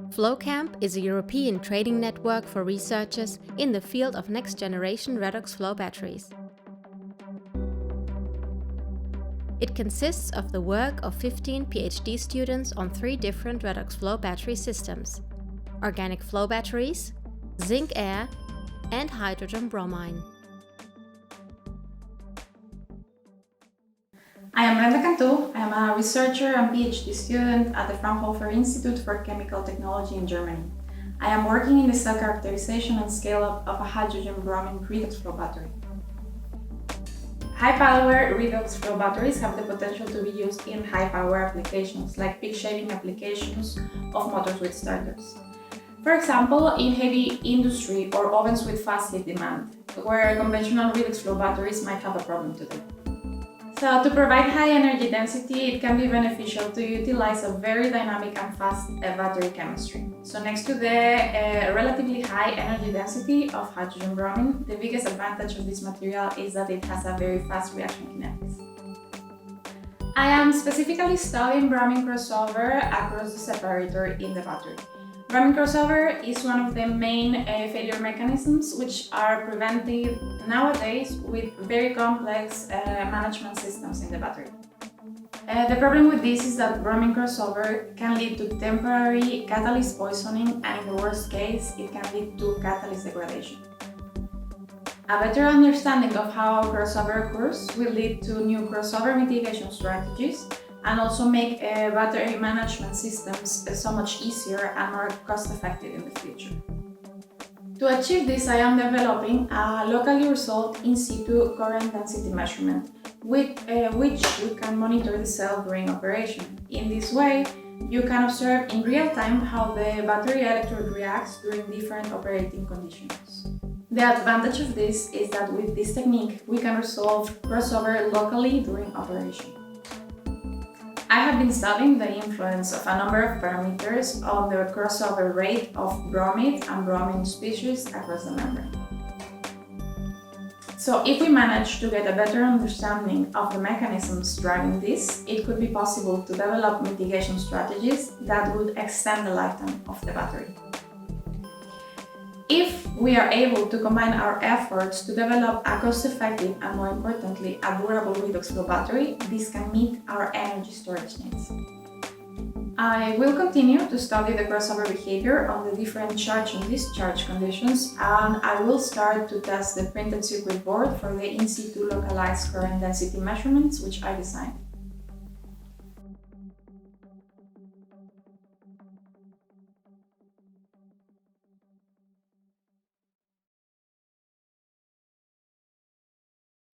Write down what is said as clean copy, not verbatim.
FlowCamp is a European trading network for researchers in the field of next-generation redox flow batteries. It consists of the work of 15 PhD students on 3 different redox flow battery systems: organic flow batteries, zinc air, and hydrogen bromine. I am Brenda Cantu. I am a researcher and PhD student at the Fraunhofer Institute for Chemical Technology in Germany. I am working in the cell characterization and scale-up of a hydrogen-bromine redox flow battery. High-power redox flow batteries have the potential to be used in high-power applications, like peak shaving applications of motors with starters. For example, in heavy industry or ovens with fast heat demand, where conventional redox flow batteries might have a problem today. So to provide high energy density, it can be beneficial to utilize a very dynamic and fast battery chemistry. So next to the relatively high energy density of hydrogen bromine, the biggest advantage of this material is that it has a very fast reaction kinetics. I am specifically studying bromine crossover across the separator in the battery. Bromine crossover is one of the main failure mechanisms which are prevented nowadays with very complex management systems in the battery. The problem with this is that bromine crossover can lead to temporary catalyst poisoning, and in the worst case, it can lead to catalyst degradation. A better understanding of how crossover occurs will lead to new crossover mitigation strategies and also make battery management systems so much easier and more cost-effective in the future. To achieve this, I am developing a locally resolved in situ current density measurement, with which you can monitor the cell during operation. In this way, you can observe in real time how the battery electrode reacts during different operating conditions. The advantage of this is that with this technique, we can resolve crossover locally during operation. I have been studying the influence of a number of parameters on the crossover rate of bromide and bromine species across the membrane. So if we manage to get a better understanding of the mechanisms driving this, it could be possible to develop mitigation strategies that would extend the lifetime of the battery. If we are able to combine our efforts to develop a cost-effective and, more importantly, a durable redox flow battery, this can meet our energy storage needs. I will continue to study the crossover behavior on the different charge and discharge conditions, and I will start to test the printed circuit board for the in situ localized current density measurements which I designed.